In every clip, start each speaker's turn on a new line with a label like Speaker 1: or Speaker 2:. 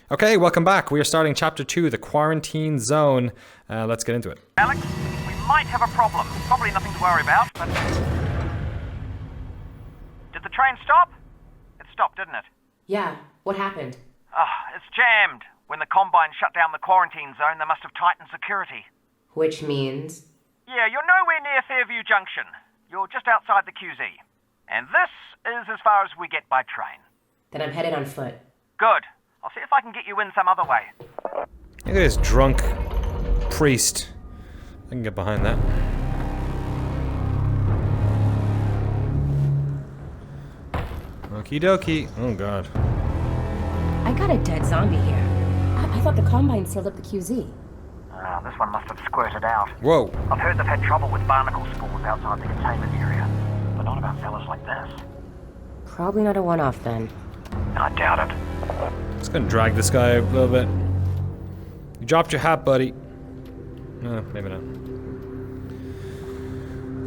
Speaker 1: Okay, welcome back. We are starting Chapter 2, the Quarantine Zone. Let's get into it.
Speaker 2: Alyx, we might have a problem. Probably nothing to worry about, but... Did the train stop? It stopped, didn't it?
Speaker 3: Yeah, what happened?
Speaker 2: It's jammed. When the Combine shut down the quarantine zone, they must have tightened security.
Speaker 3: Which means?
Speaker 2: Yeah, you're nowhere near Fairview Junction. You're just outside the QZ. And this is as far as we get by train.
Speaker 3: Then I'm headed on foot.
Speaker 2: Good. I'll see if I can get you in some other way.
Speaker 1: Look at this drunk priest. I can get behind that. Okie dokie. Oh god.
Speaker 3: I got a dead zombie here. I thought the Combine sealed up the QZ.
Speaker 2: This one must have squirted out.
Speaker 1: Whoa.
Speaker 2: I've heard they've had trouble with barnacle spores outside the containment area. But not about fellas like this.
Speaker 3: Probably not a one-off then.
Speaker 2: I doubt it.
Speaker 1: Just gonna drag this guy a little bit. You dropped your hat, buddy. No, maybe not.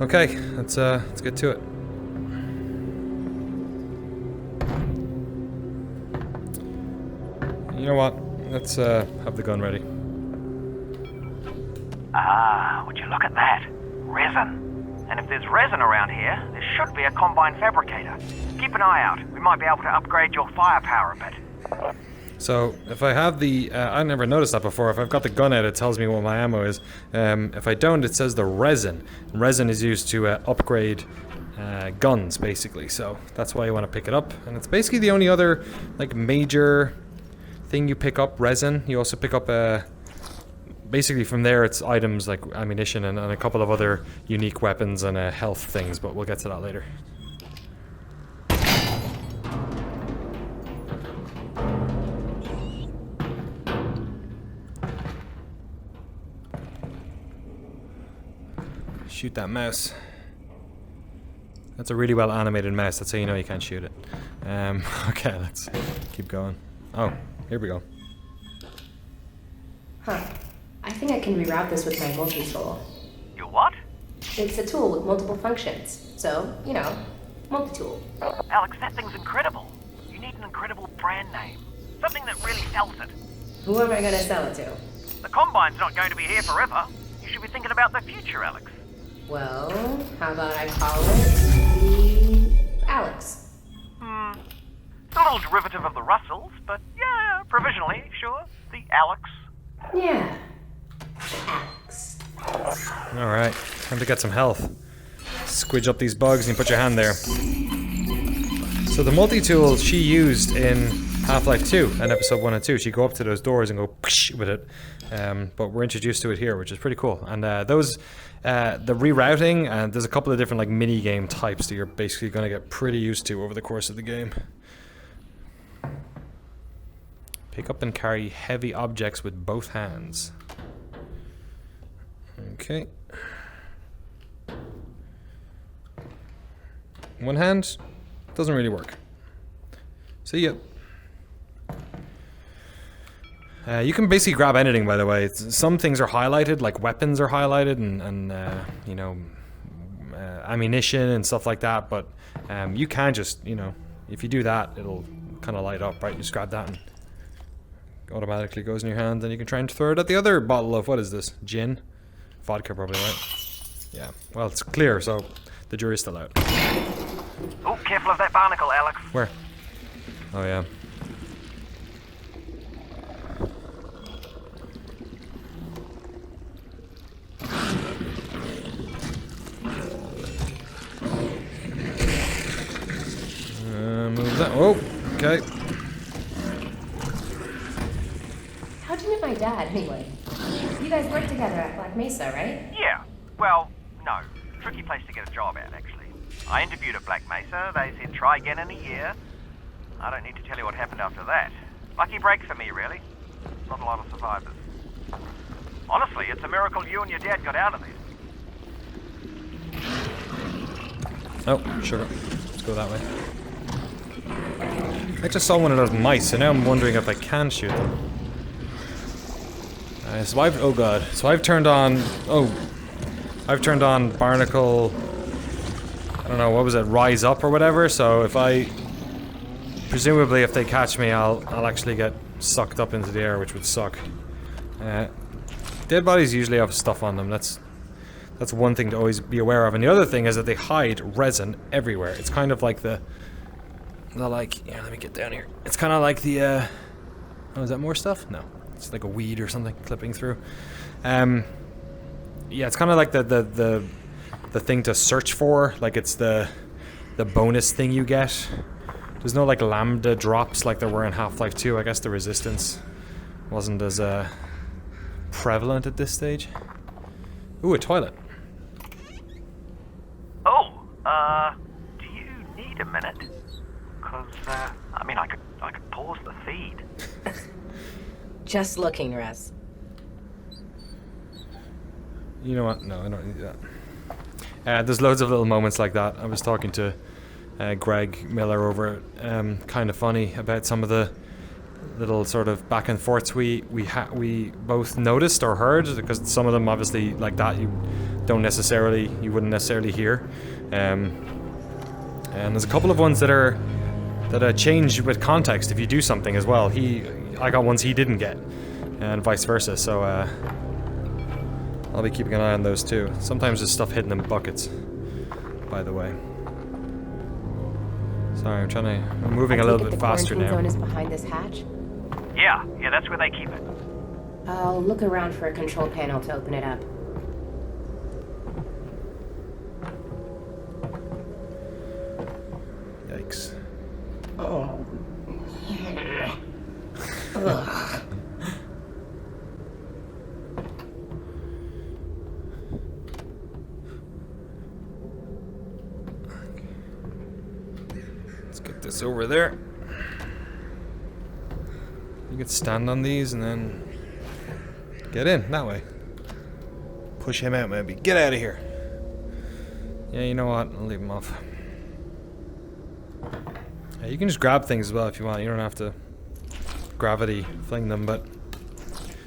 Speaker 1: Okay, let's get to it. You know what? Let's have the gun ready.
Speaker 2: Would you look at that? Resin. And if there's resin around here, there should be a Combine fabricator. Keep an eye out. We might be able to upgrade your firepower a bit.
Speaker 1: So, if I have the... I never noticed that before. If I've got the gun out, it tells me what my ammo is. If I don't, it says the resin. Resin is used to upgrade guns, basically. So, that's why you want to pick it up. And it's basically the only other, like, major thing you pick up, resin. You also pick up... basically, from there, it's items like ammunition and a couple of other unique weapons and health things, but we'll get to that later. Shoot that mouse. That's a really well animated mouse. That's how you know you can't shoot it. Okay, let's keep going. Oh, here we go.
Speaker 3: Huh. I think I can reroute this with my multi-tool.
Speaker 2: You what?
Speaker 3: It's a tool with multiple functions. So, you know, multi-tool.
Speaker 2: Alyx, that thing's incredible. You need an incredible brand name. Something that really sells it.
Speaker 3: Who am I gonna sell it to?
Speaker 2: The Combine's not going to be here forever. You should be thinking about the future, Alyx.
Speaker 3: Well, how about I call it the Alyx?
Speaker 2: It's a little derivative of the Russells, but yeah, provisionally, sure. The Alyx.
Speaker 3: Yeah. Alyx.
Speaker 1: Alright, time to get some health. Squidge up these bugs and you put your hand there. So the multi-tool she used in Half-Life 2 and episode 1 and 2, she'd go up to those doors and go psh with it. But we're introduced to it here, which is pretty cool. And the rerouting, and there's a couple of different like mini game types that you're basically going to get pretty used to over the course of the game. Pick up and carry heavy objects with both hands. Okay. One hand doesn't really work. See ya. You can basically grab anything, by the way. Some things are highlighted, like weapons are highlighted, and you know, ammunition and stuff like that. But you can just, you know, if you do that, it'll kind of light up, right? You just grab that and automatically goes in your hand, and you can try and throw it at the other bottle of, what is this? Gin? Vodka, probably, right? Yeah. Well, it's clear, so the jury's still out.
Speaker 2: Oh, careful of that barnacle, Alyx.
Speaker 1: Where? Oh, yeah. Move that. Oh, okay.
Speaker 3: How'd you meet my dad, anyway? You guys work together at Black Mesa, right?
Speaker 2: Yeah. Well, no. Tricky place to get a job at, actually. I interviewed at Black Mesa. They said try again in a year. I don't need to tell you what happened after that. Lucky break for me, really. Not a lot of survivors. Honestly, it's a miracle you and your dad got out of there.
Speaker 1: Oh, sugar. Let's go that way. I just saw one of those mice, and now I'm wondering if I can shoot them. So I've, oh god. So I've turned on, I've turned on barnacle, I don't know, what was it, rise up or whatever, so if I, presumably if they catch me, I'll actually get sucked up into the air, which would suck. Dead bodies usually have stuff on them. That's one thing to always be aware of. And the other thing is that they hide resin everywhere. It's kind of like the like, yeah, let me get down here. It's kind of like the, oh, is that more stuff? No. It's like a weed or something clipping through. Yeah, it's kind of like the thing to search for. Like it's the bonus thing you get. There's no like lambda drops like there were in Half-Life 2. I guess the resistance wasn't as prevalent at this stage. Ooh, a toilet.
Speaker 2: Oh, do you need a minute? Because, I mean, I could pause the feed.
Speaker 3: Just looking, Russ.
Speaker 1: You know what? No, I don't need that. There's loads of little moments like that. I was talking to Greg Miller over at Kind of Funny about some of the little sort of back and forths we both noticed or heard, because some of them obviously like that you wouldn't necessarily hear, and there's a couple of ones that change with context if you do something as well. I got ones he didn't get, and vice versa. So I'll be keeping an eye on those too. Sometimes there's stuff hidden in buckets, by the way. Sorry, I'm moving a little bit faster now.
Speaker 3: The quarantine zone is behind this hatch?
Speaker 2: Yeah, that's where they keep it.
Speaker 3: I'll look around for a control panel to open it up.
Speaker 1: Yikes.
Speaker 3: Oh.
Speaker 1: Let's get this over there. You can stand on these and then get in that way. Push him out, maybe. Get out of here. Yeah, you know what? I'll leave him off. Yeah, you can just grab things as well if you want. You don't have to gravity fling them, but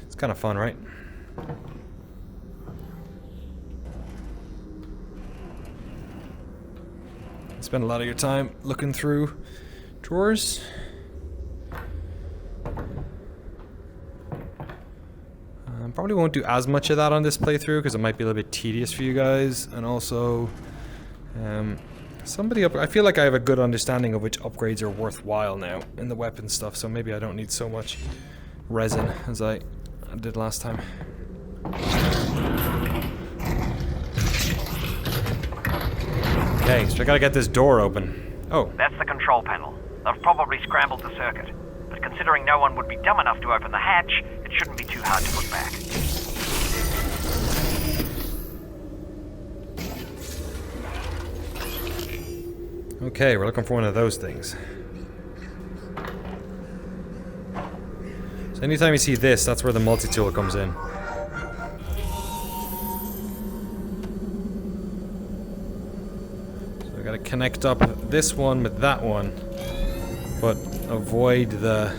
Speaker 1: it's kind of fun, right? Spend a lot of your time looking through drawers. Probably won't do as much of that on this playthrough because it might be a little bit tedious for you guys, and also I feel like I have a good understanding of which upgrades are worthwhile now in the weapon stuff, so maybe I don't need so much resin as I did last time. Okay, so I gotta get this door open. Oh.
Speaker 2: That's the control panel. They've probably scrambled the circuit. But considering no one would be dumb enough to open the hatch, it shouldn't be too hard to put back.
Speaker 1: Okay, we're looking for one of those things. So anytime you see this, that's where the multi-tool comes in. So I gotta connect up this one with that one, but avoid the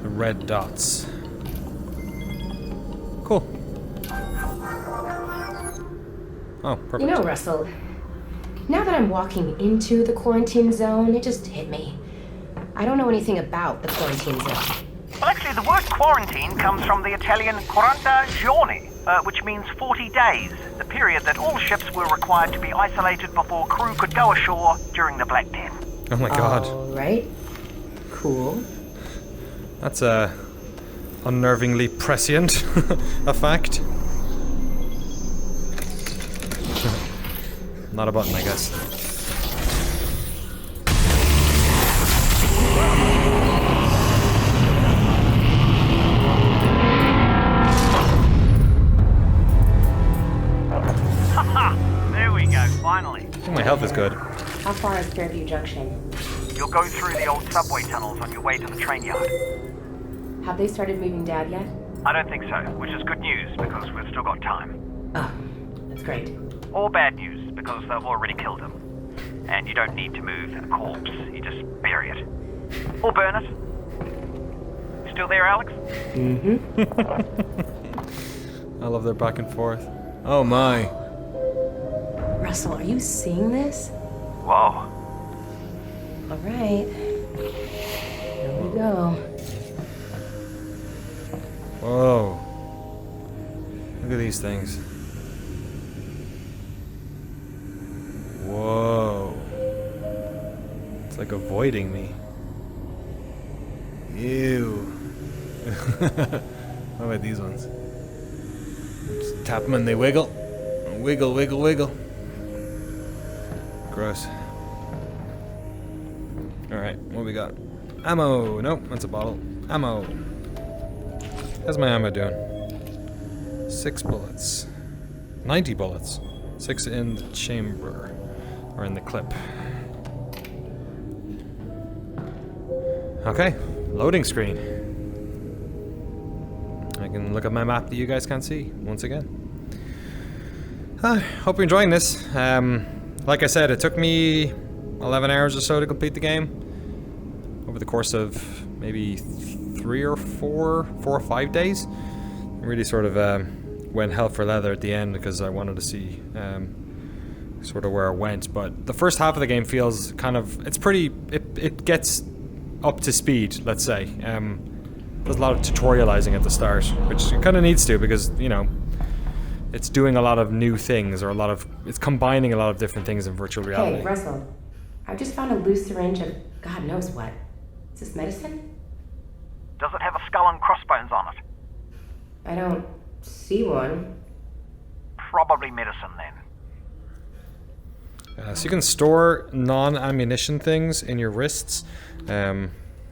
Speaker 1: red dots. Cool. Oh, perfect.
Speaker 3: You know, Russell, now that I'm walking into the quarantine zone, it just hit me. I don't know anything about the quarantine zone.
Speaker 2: Well, actually, the word quarantine comes from the Italian 40 giorni, which means 40 days, the period that all ships were required to be isolated before crew could go ashore during the Black Death.
Speaker 1: Oh my god.
Speaker 3: Alright. Cool.
Speaker 1: That's unnervingly prescient a fact. Not a button, I guess.
Speaker 2: There we go, finally.
Speaker 1: I think my health is good.
Speaker 3: How far is Fairview Junction?
Speaker 2: You'll go through the old subway tunnels on your way to the train yard.
Speaker 3: Have they started moving Dad yet?
Speaker 2: I don't think so, which is good news because we've still got time.
Speaker 3: Oh, that's great.
Speaker 2: Or bad news because they've already killed him. And you don't need to move a corpse, you just bury it. Or burn it. Still there, Alyx?
Speaker 3: Mm-hmm.
Speaker 1: I love their back and forth. Oh my.
Speaker 3: Russell, are you seeing this?
Speaker 2: Whoa.
Speaker 3: Alright. Here we go.
Speaker 1: Whoa. Look at these things. Whoa. It's like avoiding me. Ew. What about these ones? Just tap them and they wiggle. Wiggle, wiggle, wiggle. Gross. Alright, what we got? Ammo! Nope, that's a bottle. Ammo. How's my ammo doing? 6 bullets. 90 bullets. 6 in the chamber. Or in the clip. Okay, loading screen. I can look at my map that you guys can't see, once again. Hope you're enjoying this. Like I said, it took me 11 hours or so to complete the game. Over the course of maybe 4 or 5 days. I really sort of went hell for leather at the end because I wanted to see sort of where I went. But the first half of the game feels kind of, it gets up to speed, let's say. There's a lot of tutorializing at the start, which it kind of needs to because, you know, it's doing a lot of new things, or it's combining a lot of different things in virtual reality.
Speaker 3: Hey, Russell. I've just found a loose syringe of God knows what. Is this medicine?
Speaker 2: Does it have a skull and crossbones on it?
Speaker 3: I don't see one.
Speaker 2: Probably medicine then.
Speaker 1: So you can store non-ammunition things in your wrists.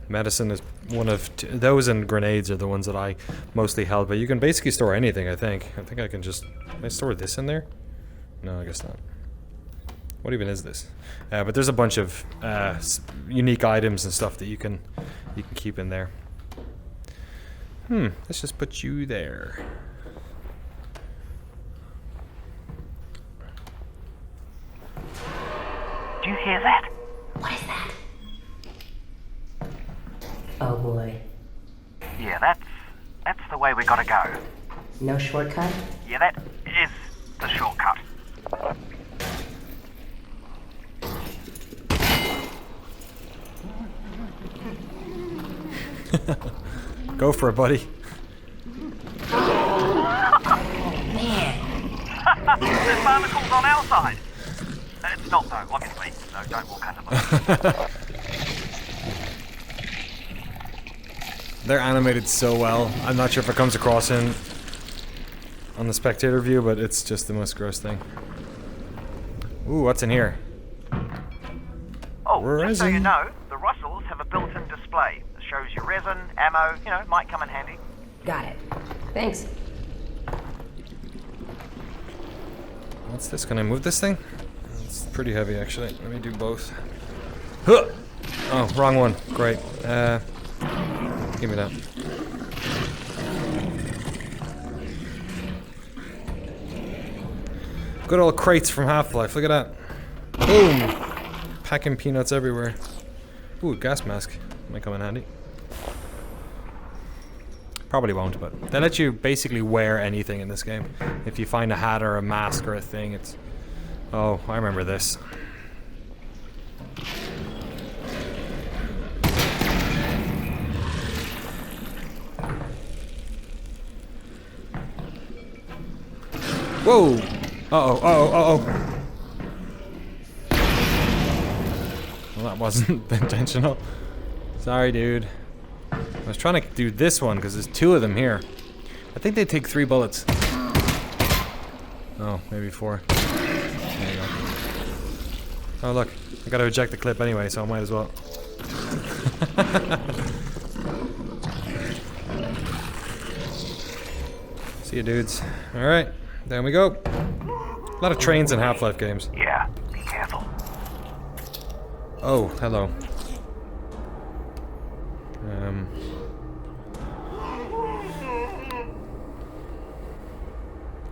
Speaker 1: Medicine is one of those, and grenades are the ones that I mostly held. But you can basically store anything, I think. I think I can just... Can I store this in there? No, I guess not. What even is this? But there's a bunch of unique items and stuff that you can keep in there. Let's just put you there.
Speaker 2: Do you hear that?
Speaker 3: What is that? Oh boy.
Speaker 2: Yeah, that's the way we gotta go.
Speaker 3: No shortcut?
Speaker 2: Yeah, that is the shortcut.
Speaker 1: Go for it, buddy.
Speaker 2: There's barnacles on our side. It's not though, obviously. So don't walk under them.
Speaker 1: They're animated so well. I'm not sure if it comes across on the spectator view, but it's just the most gross thing. Ooh, what's in here?
Speaker 2: Oh, just so you
Speaker 1: Resin.
Speaker 2: know, the Russells have a built-in display that shows you resin, ammo, you know, might come in handy.
Speaker 3: Got it. Thanks.
Speaker 1: What's this? Can I move this thing? It's pretty heavy, actually. Let me do both. Huh! Oh, wrong one. Great. Give me that. Good old crates from Half-Life. Look at that. Boom! Packing peanuts everywhere. Ooh, gas mask. Might come in handy. Probably won't, but they let you basically wear anything in this game. If you find a hat or a mask or a thing, it's... Oh, I remember this. Whoa! Uh-oh, uh-oh, uh-oh. Well, that wasn't intentional. Sorry, dude. I was trying to do this one because there's 2 of them here. I think they take 3 bullets. Oh, maybe 4. There you go. Oh, look. I gotta eject the clip anyway, so I might as well. See you, dudes. Alright, down we go. A lot of trains in Half-Life games.
Speaker 2: Yeah, be careful.
Speaker 1: Oh, hello.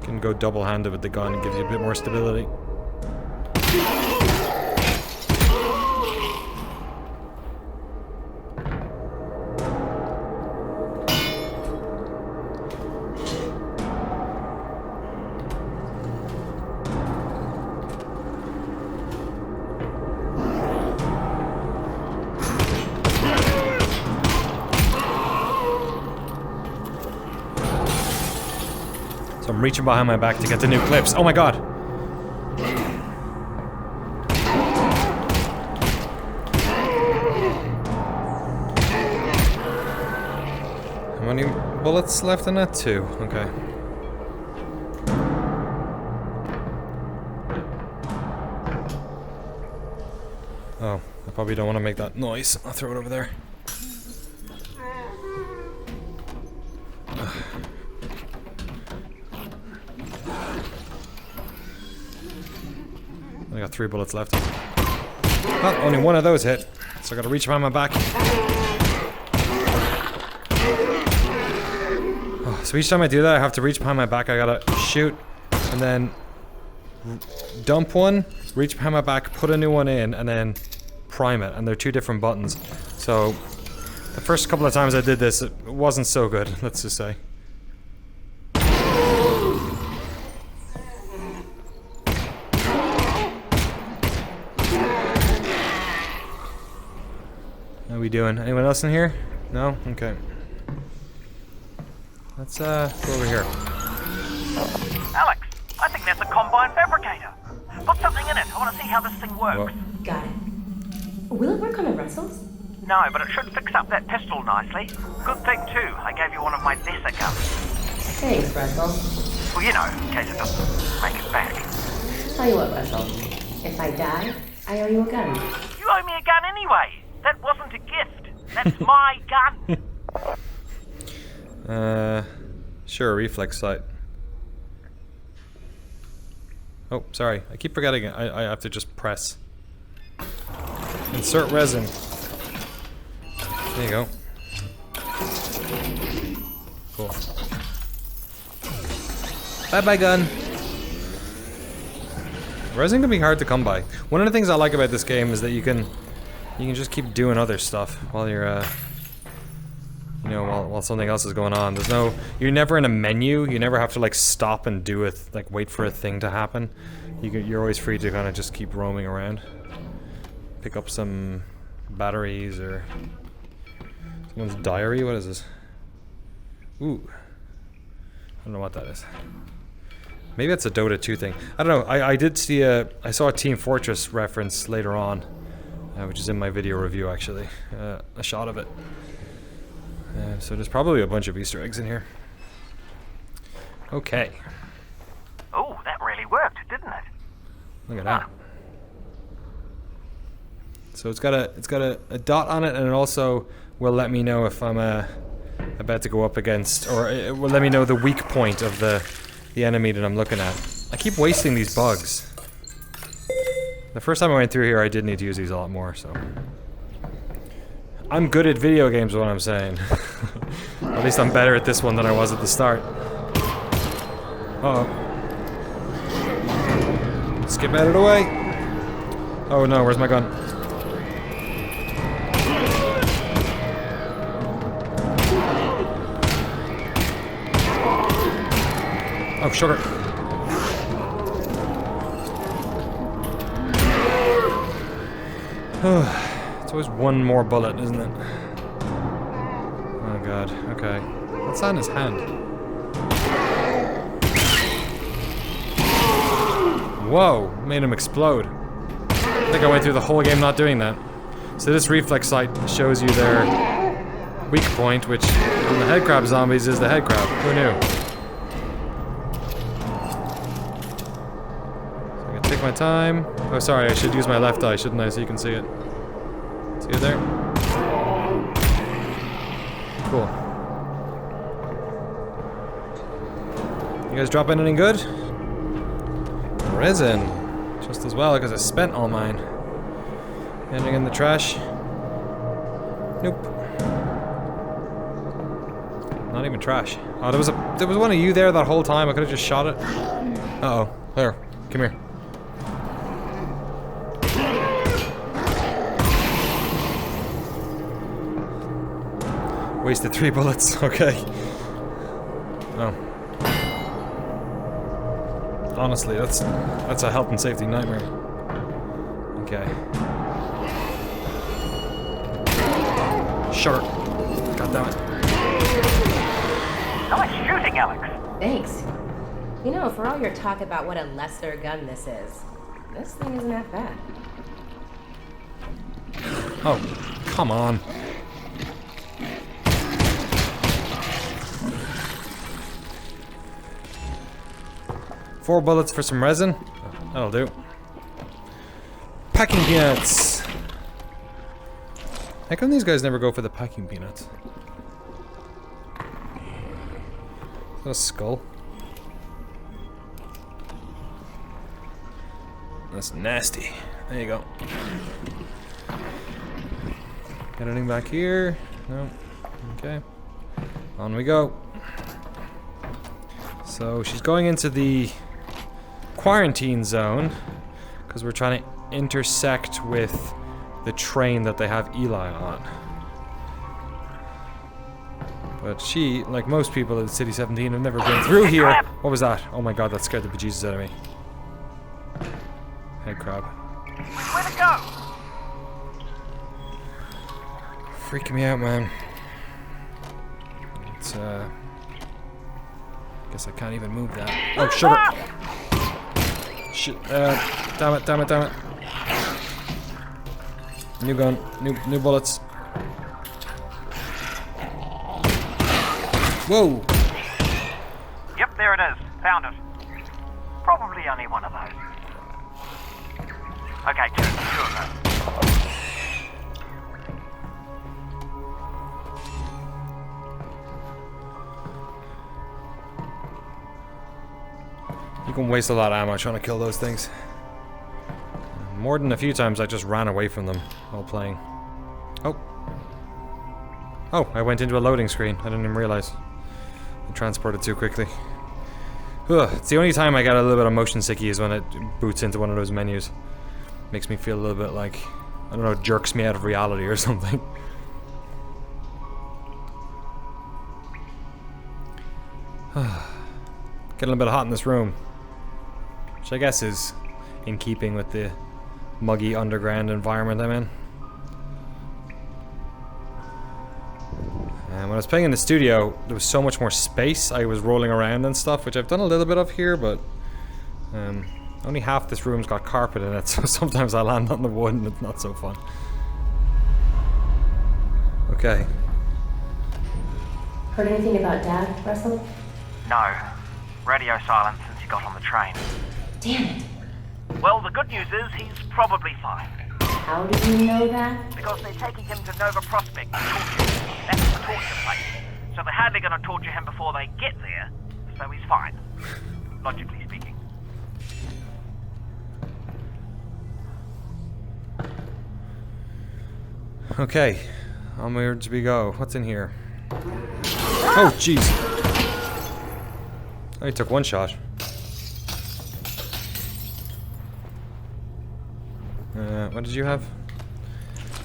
Speaker 1: Can go double-handed with the gun and gives you a bit more stability. So I'm reaching behind my back to get the new clips. Oh my god! How many bullets left in that? 2. Okay. Oh, I probably don't want to make that noise. I'll throw it over there. I got 3 bullets left. Well, only one of those hit, so I gotta reach behind my back. Oh, so each time I do that, I have to reach behind my back. I gotta shoot, and then dump one, reach behind my back, put a new one in, and then prime it. And they're 2 different buttons. So the first couple of times I did this, it wasn't so good, let's just say. How are we doing? Anyone else in here? No? Okay. Let's go over here.
Speaker 2: Alyx, I think that's a combine fabricator. Put something in it. I want to see how this thing works.
Speaker 1: Whoa.
Speaker 3: Got it. Will it work on the Russells?
Speaker 2: No, but it should fix up that pistol nicely. Good thing too, I gave you one of my lesser guns.
Speaker 3: Thanks, Russell.
Speaker 2: Well, you know, in case it doesn't make it back.
Speaker 3: Tell you what, Russell. If I die, I owe you a gun.
Speaker 2: You owe me a gun anyway. That wasn't a gift. That's my gun.
Speaker 1: Sure, reflex sight. Oh, sorry. I keep forgetting it. I have to just press. Insert resin. There you go. Cool. Bye-bye, gun. Resin can be hard to come by. One of the things I like about this game is that you can just keep doing other stuff while you're you know, while something else is going on. There's no, you're never in a menu. You never have to like stop and do it, like wait for a thing to happen. You're always free to kind of just keep roaming around. Pick up some batteries or someone's diary. What is this? Ooh, I don't know what that is. Maybe that's a Dota 2 thing. I don't know. I did see I saw a Team Fortress reference later on, which is in my video review actually. A shot of it. So there's probably a bunch of Easter eggs in here. Okay.
Speaker 2: Oh, that really worked, didn't it?
Speaker 1: Look at that. So it's got a dot on it, and it also will let me know if I'm about to go up against, or it will let me know the weak point of the enemy that I'm looking at. I keep wasting these bugs. The first time I went through here, I did need to use these a lot more, so. I'm good at video games, is what I'm saying. At least I'm better at this one than I was at the start. Uh-oh. Skip out of the way. Oh no, where's my gun? Oh, sugar. It's always one more bullet, isn't it? Oh god, okay. What's on his hand? Whoa, made him explode. I think I went through the whole game not doing that. So this reflex sight shows you their weak point, which on the headcrab zombies is the headcrab. Who knew? So I can take my time. Oh sorry, I should use my left eye, shouldn't I, so you can see it. See it there? Cool. You guys drop anything good? Resin. Just as well, because I spent all mine. Anything in the trash? Nope. Not even trash. Oh, there was one of you there that whole time. I could have just shot it. Uh-oh. There. Come here. Wasted 3 bullets. Okay. Oh. Honestly, that's a health and safety nightmare. Okay. Sure. God damn it.
Speaker 2: Nice shooting, Alyx.
Speaker 3: Thanks. You know, for all your talk about what a lesser gun this thing isn't that bad.
Speaker 1: Oh, come on. Four bullets for some resin. That'll do. Packing peanuts. How come these guys never go for the packing peanuts? Is that a skull? That's nasty. There you go. Got anything back here? No. Okay. On we go. So she's going into the quarantine zone because we're trying to intersect with the train that they have Eli on. But she, like most people in City 17, have never been through here. What was that? Oh my god, that scared the bejesus out of me. Head crab.
Speaker 2: Where to go?
Speaker 1: Freaking me out, man. It's, guess I can't even move that. Oh, sugar! Shit, damn it, damn it, damn it. New gun, new bullets. Whoa!
Speaker 2: Yep, there it is. Found it. Probably only one of those. Okay, two of those.
Speaker 1: You can waste a lot of ammo trying to kill those things. More than a few times I just ran away from them while playing. Oh. Oh, I went into a loading screen. I didn't even realize. I transported too quickly. Ugh, it's the only time I get a little bit of motion sicky is when it boots into one of those menus. Makes me feel a little bit like, I don't know, jerks me out of reality or something. Getting a bit hot in this room. Which I guess is in keeping with the muggy underground environment I'm in. And when I was playing in the studio, there was so much more space. I was rolling around and stuff, which I've done a little bit of here, but only half this room's got carpet in it, so sometimes I land on the wood and it's not so fun. Okay.
Speaker 3: Heard anything about Dad, Russell?
Speaker 2: No. Radio silence since he got on the train.
Speaker 3: Damn it.
Speaker 2: Well, the good news is he's probably fine.
Speaker 3: How did you know that?
Speaker 2: Because they're taking him to Nova Prospect to torture him. That's the torture place. So they're hardly going to torture him before they get there. So he's fine. Logically speaking.
Speaker 1: Okay. Onwards we go. What's in here? Oh, jeez. I only took one shot. What did you have?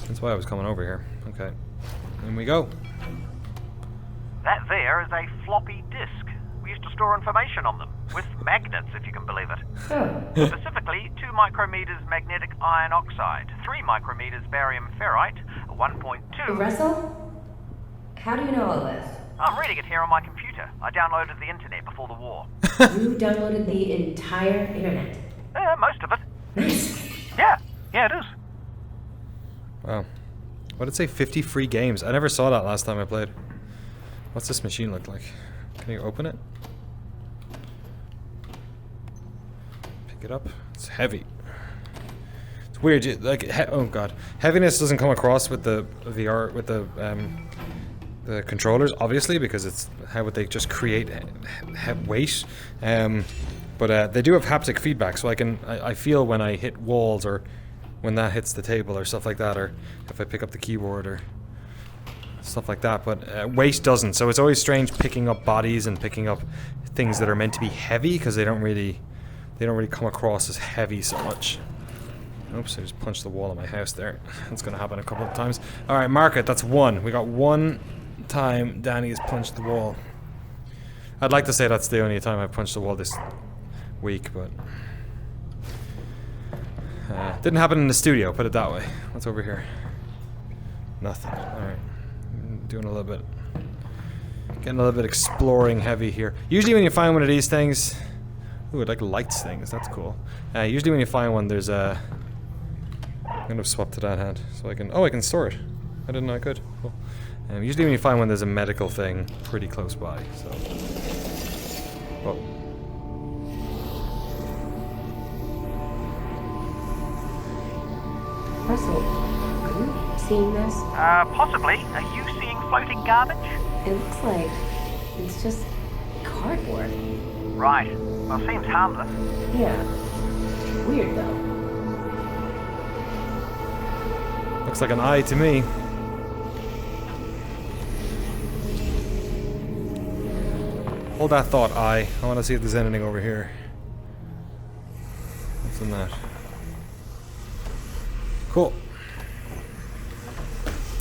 Speaker 1: That's why I was coming over here. Okay. In we go.
Speaker 2: That there is a floppy disk. We used to store information on them. With magnets, if you can believe it. Specifically, 2 micrometers magnetic iron oxide, 3 micrometers barium ferrite, 1.2...
Speaker 3: Russell? How do you know all this?
Speaker 2: I'm reading it here on my computer. I downloaded the internet before the war.
Speaker 3: You downloaded the entire internet?
Speaker 2: Most of it.
Speaker 3: Nice.
Speaker 2: Yeah, it is.
Speaker 1: Wow. What did it say? 50 free games. I never saw that last time I played. What's this machine look like? Can you open it? Pick it up. It's heavy. It's weird. Like, oh god, heaviness doesn't come across with the VR with the controllers, obviously, because it's how would they just create weight. But they do have haptic feedback, so I feel when I hit walls or when that hits the table or stuff like that, or if I pick up the keyboard or stuff like that. But weight doesn't, so it's always strange picking up bodies and picking up things that are meant to be heavy because they don't really come across as heavy so much. Oops, I just punched the wall of my house there. That's gonna happen a couple of times. All right, mark it. That's one. We got one time Danny has punched the wall. I'd like to say that's the only time I've punched the wall this week, but didn't happen in the studio, put it that way. What's over here? Nothing. Alright. Doing a little bit. Getting a little bit exploring heavy here. Usually when you find one of these things, Ooh, it like lights things. That's cool. Usually when you find one, there's a... I'm gonna swap to that hand so I can... Oh, I can store it. I didn't know I could. Cool. Usually when you find one, there's a medical thing pretty close by, so... Whoa.
Speaker 3: Russell, are you seeing this?
Speaker 2: Possibly. Are you seeing floating garbage?
Speaker 3: It looks like it's just cardboard.
Speaker 2: Right. Well, seems harmless.
Speaker 3: Yeah. Weird though.
Speaker 1: Looks like an eye to me. Hold that thought, eye. I want to see if there's anything over here. What's in that? Cool.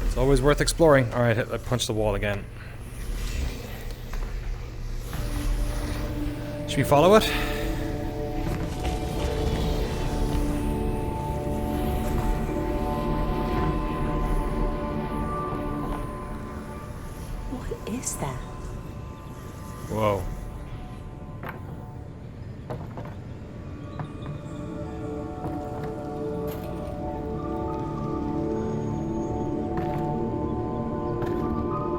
Speaker 1: It's always worth exploring. Alright, I punched the wall again. Should we follow it?
Speaker 3: What is that?
Speaker 1: Whoa.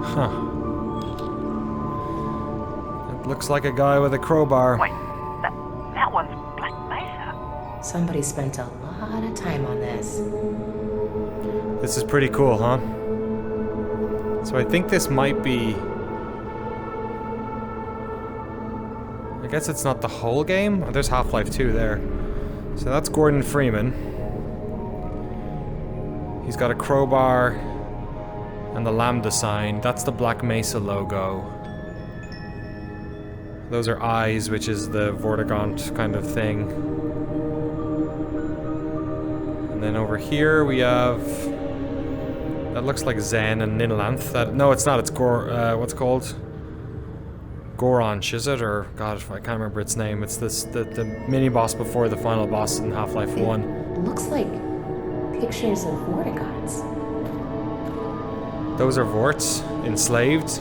Speaker 1: Huh. It looks like a guy with a crowbar.
Speaker 2: Wait, that one's Black Mesa.
Speaker 3: Somebody spent a lot of time on this.
Speaker 1: This is pretty cool, huh? So I think this might be... I guess it's not the whole game? Oh, there's Half-Life 2 there. So that's Gordon Freeman. He's got a crowbar and the Lambda sign. That's the Black Mesa logo. Those are eyes, which is the Vortigaunt kind of thing. And then over here we have... That looks like Zen and Ninlanth. No, it's not. It's what's it called? Goranch, is it? Or God, I can't remember its name. It's the mini boss before the final boss in Half-Life 1.
Speaker 3: It looks like pictures of Vortigaunts.
Speaker 1: Those are Vorts, enslaved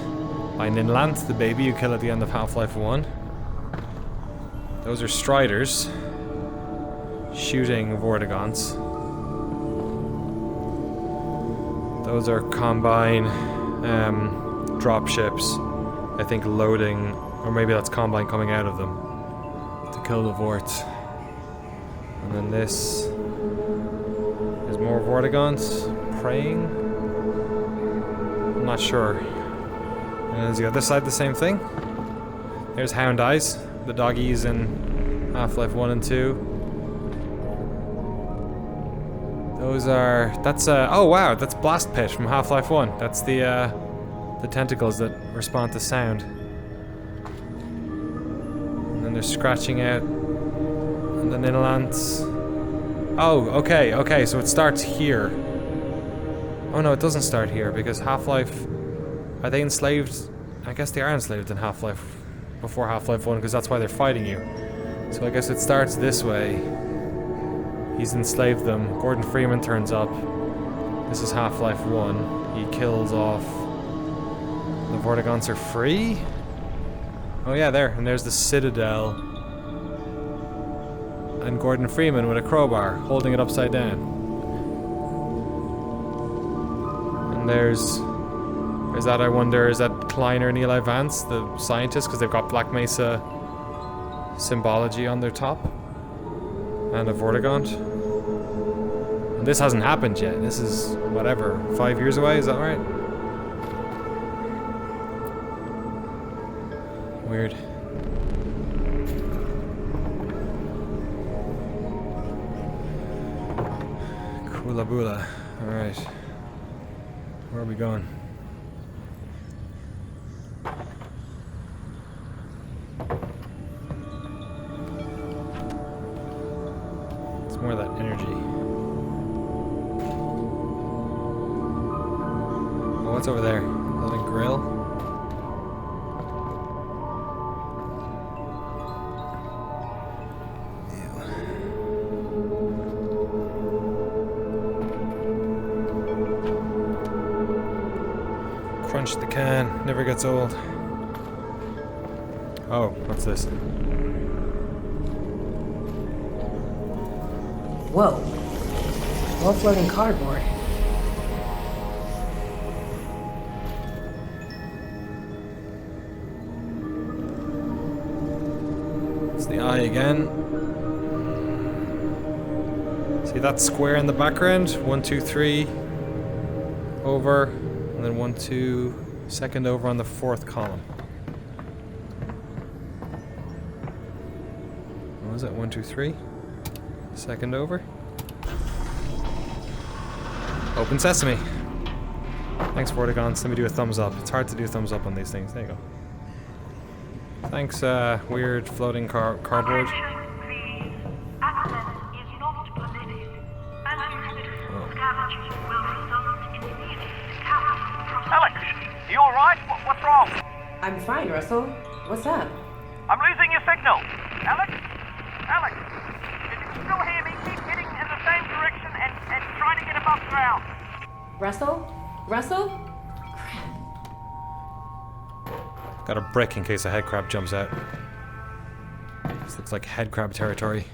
Speaker 1: by Ninlanth, the baby you kill at the end of Half-Life 1. Those are Striders shooting Vortigaunts. Those are Combine dropships, I think loading, or maybe that's Combine coming out of them to kill the Vorts. And then this is more Vortigaunts praying. I'm not sure. And is the other side the same thing? There's Hound Eyes, the doggies in Half-Life 1 and 2. Those are... That's oh wow, that's Blast Pit from Half-Life 1. That's the tentacles that respond to sound. And then they're scratching out. And then Ninlanth's... Oh, okay, so it starts here. Oh no, it doesn't start here, because Half-Life... Are they enslaved? I guess they are enslaved in Half-Life... Before Half-Life 1, because that's why they're fighting you. So I guess it starts this way. He's enslaved them. Gordon Freeman turns up. This is Half-Life 1. He kills off... The Vortigaunts are free? Oh yeah, there. And there's the Citadel. And Gordon Freeman with a crowbar, holding it upside down. And there's that, I wonder, is that Kleiner and Eli Vance, the scientists, because they've got Black Mesa symbology on their top? And a Vortigaunt? And this hasn't happened yet. This is, whatever, 5 years away, is that right? Weird. Kula Bula. Alright. Where are we going? It's more of that energy. Oh, what's over there? Is that a grill? Crunch the can, never gets old. Oh, what's this?
Speaker 3: Whoa. More floating cardboard.
Speaker 1: It's the eye again. See that square in the background? 1, 2, 3. Over. And then 1, 2. Second over on the 4th column. What was it? 1, 2, 3. Second over. Open sesame. Thanks, Vortigons. Let me do a thumbs up. It's hard to do a thumbs up on these things. There you go. Thanks, weird floating cardboard.
Speaker 2: Alyx, you alright? What's wrong?
Speaker 3: I'm fine, Russell. What's up?
Speaker 2: I'm losing your signal. Alyx? Alyx? If you can still hear me, keep heading in the same direction and try to get above ground.
Speaker 3: Russell? Russell?
Speaker 1: Got a brick in case a head crab jumps out. This looks like head crab territory.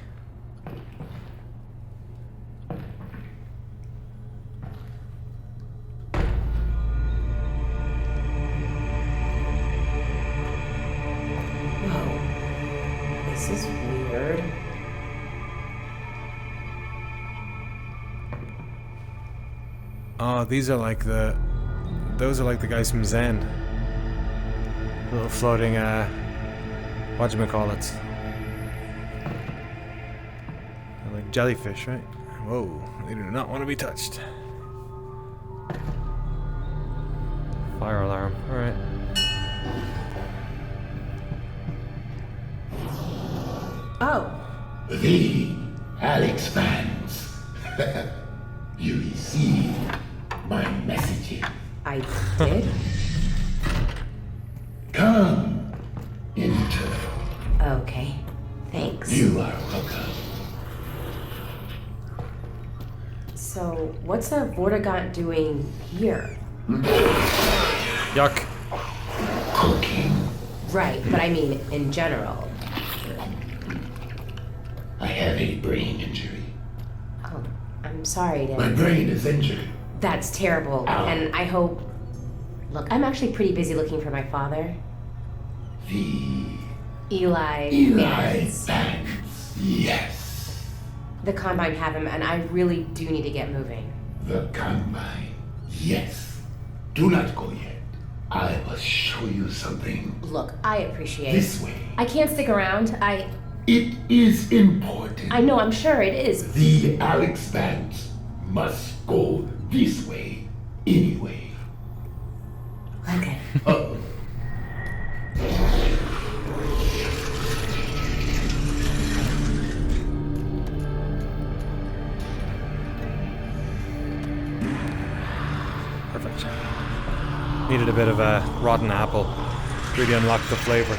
Speaker 3: Whoa. This is weird.
Speaker 1: Oh, these are like those are like the guys from Zen. Little floating, whatchamacallits. They're like jellyfish, right? Whoa, they do not want to be touched. Fire alarm, alright.
Speaker 3: Oh.
Speaker 4: The Alyx fans. You received my messages.
Speaker 3: I did?
Speaker 4: Come, enter.
Speaker 3: Okay. Thanks.
Speaker 4: You are welcome.
Speaker 3: So, what's a Vortigaunt doing here?
Speaker 1: Yuck.
Speaker 4: Cooking.
Speaker 3: Right, but I mean, in general.
Speaker 4: I have a brain injury.
Speaker 3: Oh, I'm sorry
Speaker 4: My
Speaker 3: to...
Speaker 4: brain is injured.
Speaker 3: That's terrible,
Speaker 4: Ow.
Speaker 3: and I hope... Look, I'm actually pretty busy looking for my father.
Speaker 4: The
Speaker 3: Eli
Speaker 4: Eli
Speaker 3: Vance.
Speaker 4: fans. Yes.
Speaker 3: The Combine have him, and I really do need to get moving.
Speaker 4: The Combine. Yes. Do not go yet. I must show you something.
Speaker 3: Look, I appreciate
Speaker 4: This
Speaker 3: it.
Speaker 4: way.
Speaker 3: I can't stick around.
Speaker 4: It is important.
Speaker 3: I know, I'm sure it is.
Speaker 4: The Alyx fans must go this way anyway.
Speaker 3: Okay.
Speaker 4: Oh.
Speaker 1: Perfect. Needed a bit of a rotten apple. Really unlocked the flavor.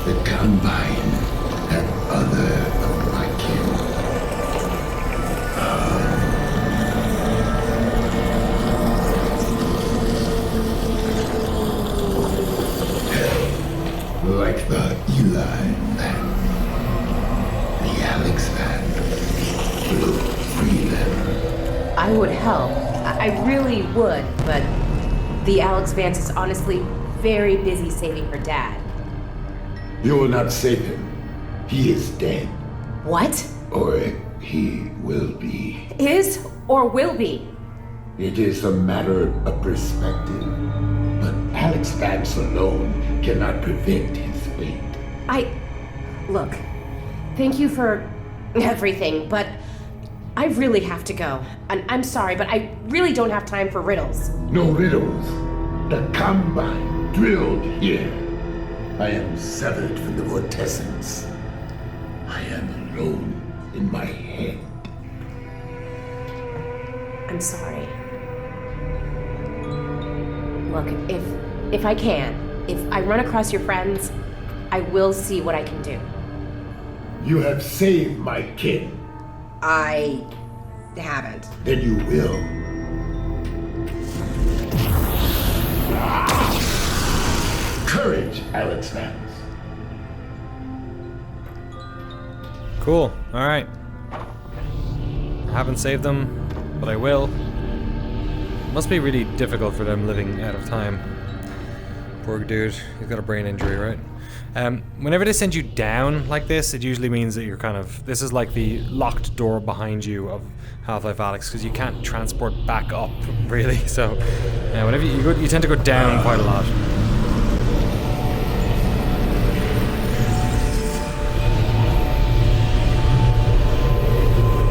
Speaker 4: The Combine and other of my kin. Like the Eli fan. The Alyx fan will free them.
Speaker 3: I would help. I really would, but the Alyx Vance is honestly very busy saving her dad.
Speaker 4: You will not save him. He is dead.
Speaker 3: What?
Speaker 4: Or he will be.
Speaker 3: Is or will be?
Speaker 4: It is a matter of perspective. But Alyx Vance alone cannot prevent his fate.
Speaker 3: Look, thank you for everything, but I really have to go. And I'm sorry, but I really don't have time for riddles.
Speaker 4: No riddles. The Combine drilled here. I am severed from the vortessence. I am alone in my head.
Speaker 3: I'm sorry. Look, if I can, if I run across your friends, I will see what I can do.
Speaker 4: You have saved my kin.
Speaker 3: I haven't.
Speaker 4: Then you will. Courage, Alyx fans.
Speaker 1: Cool. Alright. I haven't saved them, but I will. Must be really difficult for them living out of time. Poor dude. He's got a brain injury, right? Whenever they send you down like this, it usually means that you're kind of... This is like the locked door behind you of Half-Life Alyx, because you can't transport back up, really. So, whenever you go, you tend to go down quite a lot.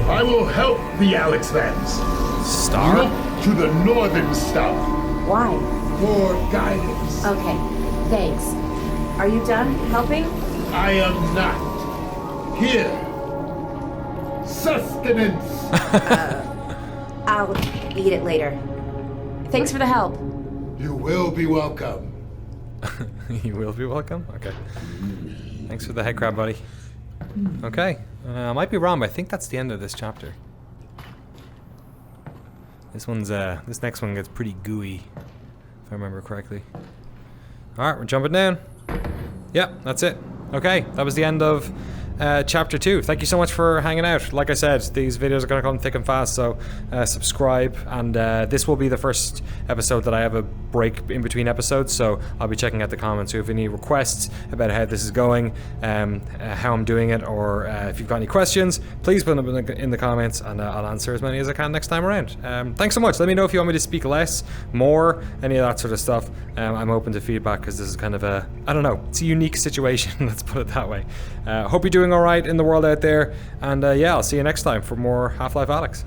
Speaker 4: I will help the Alyx fans.
Speaker 1: Star?
Speaker 4: Look to the northern star
Speaker 3: Why?
Speaker 4: for guidance.
Speaker 3: Okay, thanks. Are you done helping?
Speaker 4: I am not. Here. Sustenance.
Speaker 3: I'll eat it later. Thanks for the help.
Speaker 4: You will be welcome.
Speaker 1: You will be welcome? Okay. Thanks for the head crab, buddy. Okay. I might be wrong, but I think that's the end of this chapter. This next one gets pretty gooey, if I remember correctly. Alright, we're jumping down. Yep, that's it. Okay, that was the end of chapter 2. Thank you so much for hanging out. Like I said, these videos are going to come thick and fast, so subscribe. And this will be the first episode that I have a break in between episodes, so I'll be checking out the comments. So if you have any requests about how this is going, how I'm doing it, or if you've got any questions, please put them in the comments, and I'll answer as many as I can next time around. Thanks so much. Let me know if you want me to speak less, more, any of that sort of stuff. I'm open to feedback, because this is kind of a, I don't know, it's a unique situation, let's put it that way. Hope you're doing alright in the world out there, and yeah, I'll see you next time for more Half-Life Alyx.